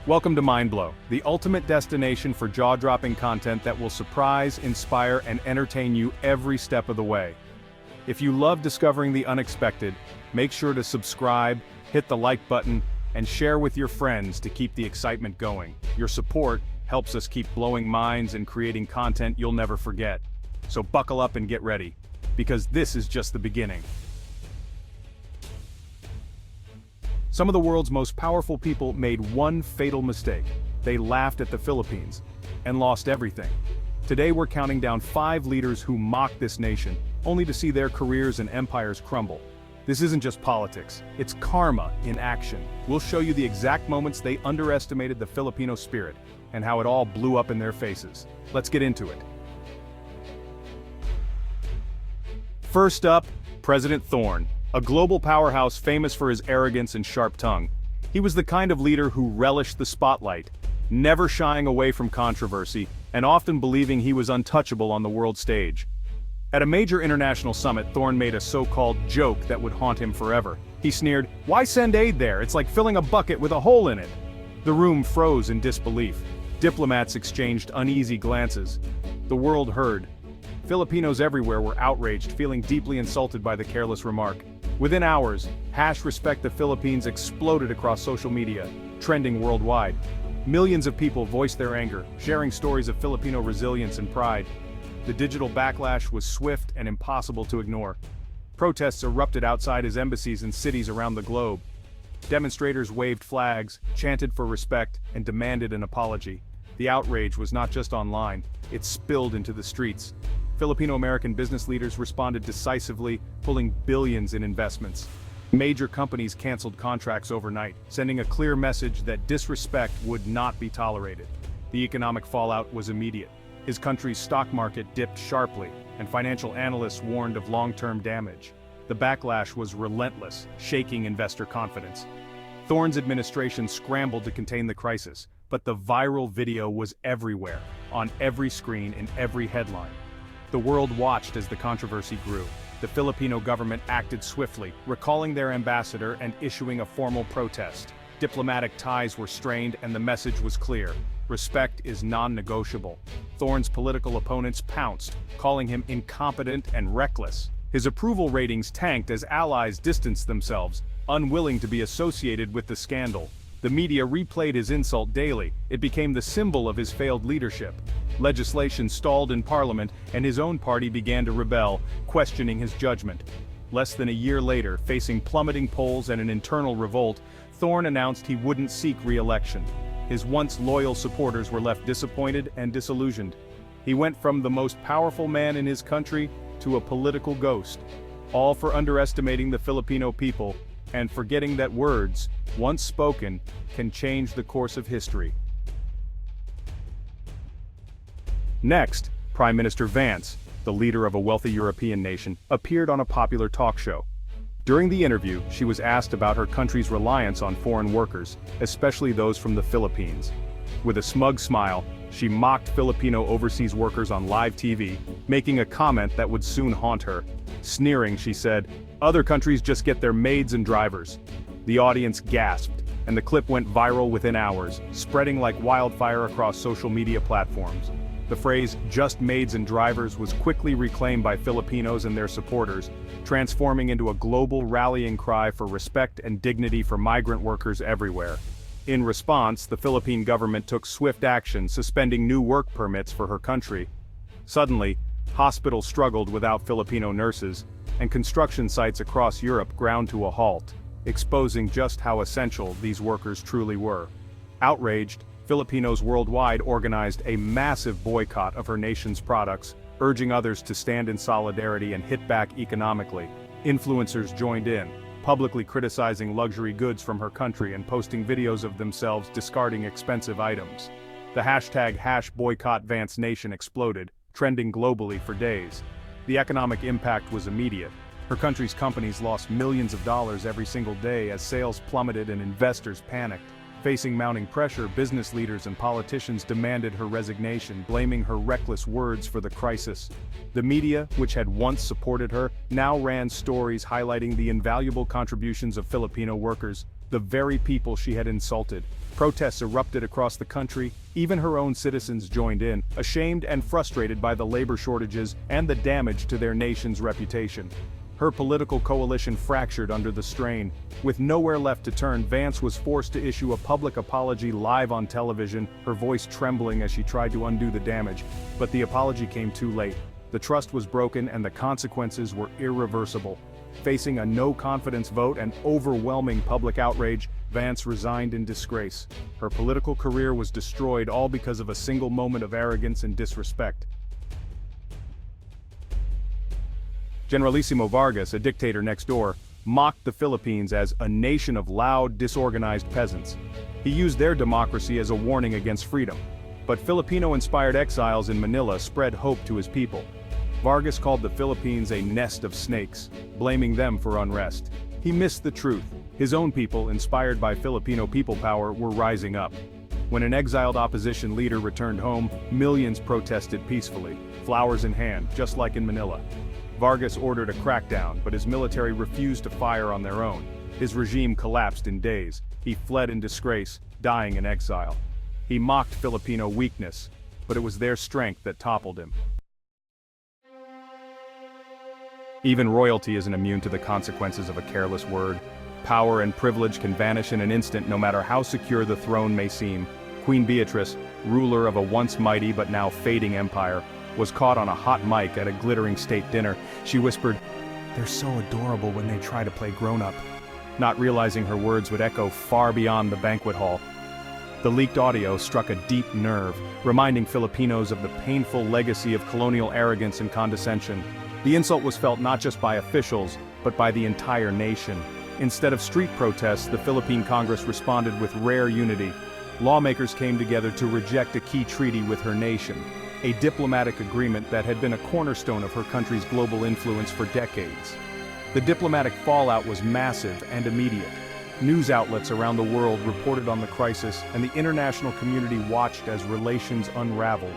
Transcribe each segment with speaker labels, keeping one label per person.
Speaker 1: Welcome to Mindblow, the ultimate destination for jaw-dropping content that will surprise, inspire, and entertain you every step of the way. If you love discovering the unexpected, make sure to subscribe, hit the like button, and share with your friends to keep the excitement going. Your support helps us keep blowing minds and creating content you'll never forget. So buckle up and get ready, because this is just the beginning. Some of the world's most powerful people made one fatal mistake. They laughed at the Philippines and lost everything. Today we're counting down 5 leaders who mocked this nation, only to see their careers and empires crumble. This isn't just politics, it's karma in action. We'll show you the exact moments they underestimated the Filipino spirit, and how it all blew up in their faces. Let's get into it. First up, President Thorne. A global powerhouse famous for his arrogance and sharp tongue. He was the kind of leader who relished the spotlight, never shying away from controversy, and often believing he was untouchable on the world stage. At a major international summit, Thorne made a so-called joke that would haunt him forever. He sneered, "Why send aid there? It's like filling a bucket with a hole in it." The room froze in disbelief. Diplomats exchanged uneasy glances. The world heard. Filipinos everywhere were outraged, feeling deeply insulted by the careless remark. Within hours, #Respect the Philippines exploded across social media, trending worldwide. Millions of people voiced their anger, sharing stories of Filipino resilience and pride. The digital backlash was swift and impossible to ignore. Protests erupted outside his embassies in cities around the globe. Demonstrators waved flags, chanted for respect, and demanded an apology. The outrage was not just online, it spilled into the streets. Filipino-American business leaders responded decisively, pulling billions in investments. Major companies canceled contracts overnight, sending a clear message that disrespect would not be tolerated. The economic fallout was immediate. His country's stock market dipped sharply, and financial analysts warned of long-term damage. The backlash was relentless, shaking investor confidence. Thorne's administration scrambled to contain the crisis, but the viral video was everywhere, on every screen, in every headline. The world watched as the controversy grew. The Filipino government acted swiftly, recalling their ambassador and issuing a formal protest. Diplomatic ties were strained and the message was clear. Respect is non-negotiable. Thorne's political opponents pounced, calling him incompetent and reckless. His approval ratings tanked as allies distanced themselves, unwilling to be associated with the scandal. The media replayed his insult daily. It became the symbol of his failed leadership. Legislation stalled in Parliament, and his own party began to rebel, questioning his judgment. Less than a year later, facing plummeting polls and an internal revolt, Thorne announced he wouldn't seek re-election. His once loyal supporters were left disappointed and disillusioned. He went from the most powerful man in his country to a political ghost, all for underestimating the Filipino people and forgetting that words, once spoken, can change the course of history. Next, Prime Minister Vance, the leader of a wealthy European nation, appeared on a popular talk show. During the interview, she was asked about her country's reliance on foreign workers, especially those from the Philippines. With a smug smile, she mocked Filipino overseas workers on live TV, making a comment that would soon haunt her. Sneering, she said, "Other countries just get their maids and drivers." The audience gasped, and the clip went viral within hours, spreading like wildfire across social media platforms. The phrase, "just maids and drivers," was quickly reclaimed by Filipinos and their supporters, transforming into a global rallying cry for respect and dignity for migrant workers everywhere. In response, the Philippine government took swift action, suspending new work permits for her country. Suddenly, hospitals struggled without Filipino nurses, and construction sites across Europe ground to a halt, exposing just how essential these workers truly were. Outraged, Filipinos worldwide organized a massive boycott of her nation's products, urging others to stand in solidarity and hit back economically. Influencers joined in, publicly criticizing luxury goods from her country and posting videos of themselves discarding expensive items. The hashtag #BoycottVanceNation exploded, trending globally for days. The economic impact was immediate. Her country's companies lost millions of dollars every single day as sales plummeted and investors panicked. Facing mounting pressure, business leaders and politicians demanded her resignation, blaming her reckless words for the crisis. The media, which had once supported her, now ran stories highlighting the invaluable contributions of Filipino workers, the very people she had insulted. Protests erupted across the country, even her own citizens joined in, ashamed and frustrated by the labor shortages and the damage to their nation's reputation. Her political coalition fractured under the strain. With nowhere left to turn, Vance was forced to issue a public apology live on television, her voice trembling as she tried to undo the damage. But the apology came too late. The trust was broken and the consequences were irreversible. Facing a no-confidence vote and overwhelming public outrage, Vance resigned in disgrace. Her political career was destroyed all because of a single moment of arrogance and disrespect. Generalissimo Vargas, a dictator next door, mocked the Philippines as a nation of loud, disorganized peasants. He used their democracy as a warning against freedom. But Filipino-inspired exiles in Manila spread hope to his people. Vargas called the Philippines a nest of snakes, blaming them for unrest. He missed the truth. His own people, inspired by Filipino people power, were rising up. When an exiled opposition leader returned home, millions protested peacefully, flowers in hand, just like in Manila. Vargas ordered a crackdown, but his military refused to fire on their own. His regime collapsed in days. He fled in disgrace, dying in exile. He mocked Filipino weakness, but it was their strength that toppled him. Even royalty isn't immune to the consequences of a careless word. Power and privilege can vanish in an instant no matter how secure the throne may seem. Queen Beatrice, ruler of a once mighty but now fading empire, was caught on a hot mic at a glittering state dinner. She whispered, "They're so adorable when they try to play grown-up," not realizing her words would echo far beyond the banquet hall. The leaked audio struck a deep nerve, reminding Filipinos of the painful legacy of colonial arrogance and condescension. The insult was felt not just by officials, but by the entire nation. Instead of street protests, the Philippine Congress responded with rare unity. Lawmakers came together to reject a key treaty with her nation, a diplomatic agreement that had been a cornerstone of her country's global influence for decades. The diplomatic fallout was massive and immediate. News outlets around the world reported on the crisis, and the international community watched as relations unraveled.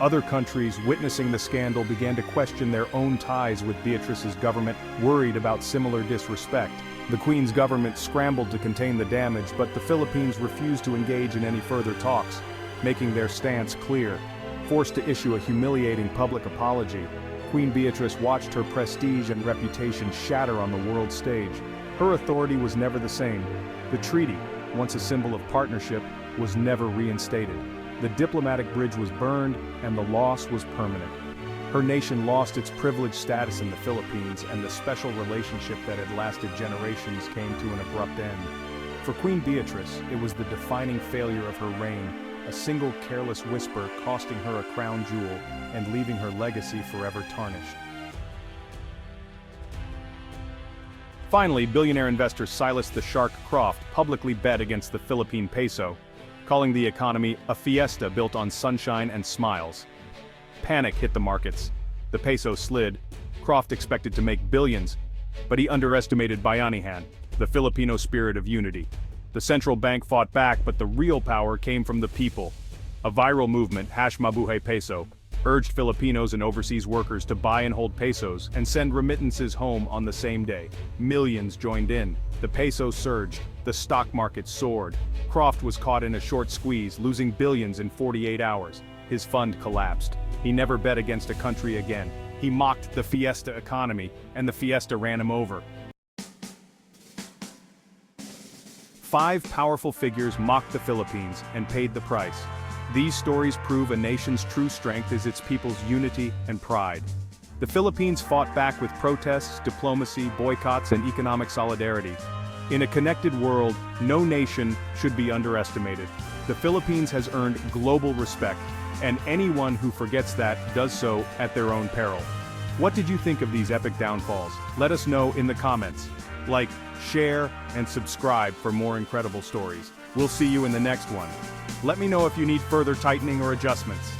Speaker 1: Other countries witnessing the scandal began to question their own ties with Beatrice's government, worried about similar disrespect. The Queen's government scrambled to contain the damage, but the Philippines refused to engage in any further talks, making their stance clear. Forced to issue a humiliating public apology, Queen Beatrice watched her prestige and reputation shatter on the world stage. Her authority was never the same. The treaty, once a symbol of partnership, was never reinstated. The diplomatic bridge was burned, and the loss was permanent. Her nation lost its privileged status in the Philippines, and the special relationship that had lasted generations came to an abrupt end. For Queen Beatrice, it was the defining failure of her reign, a single careless whisper costing her a crown jewel and leaving her legacy forever tarnished. Finally, billionaire investor Silas the Shark Croft publicly bet against the Philippine peso, calling the economy a fiesta built on sunshine and smiles. Panic hit the markets. The peso slid. Croft expected to make billions, but he underestimated Bayanihan, the Filipino spirit of unity. The central bank fought back, but the real power came from the people. A viral movement, #Mabuhay Peso, urged Filipinos and overseas workers to buy and hold pesos and send remittances home on the same day. Millions joined in. The peso surged. The stock market soared. Croft was caught in a short squeeze, losing billions in 48 hours. His fund collapsed. He never bet against a country again. He mocked the fiesta economy, and the fiesta ran him over. 5 powerful figures mocked the Philippines and paid the price. These stories prove a nation's true strength is its people's unity and pride. The Philippines fought back with protests, diplomacy, boycotts, and economic solidarity. In a connected world, no nation should be underestimated. The Philippines has earned global respect, and anyone who forgets that does so at their own peril. What did you think of these epic downfalls? Let us know in the comments. Like, share, and subscribe for more incredible stories. We'll see you in the next one. Let me know if you need further tightening or adjustments.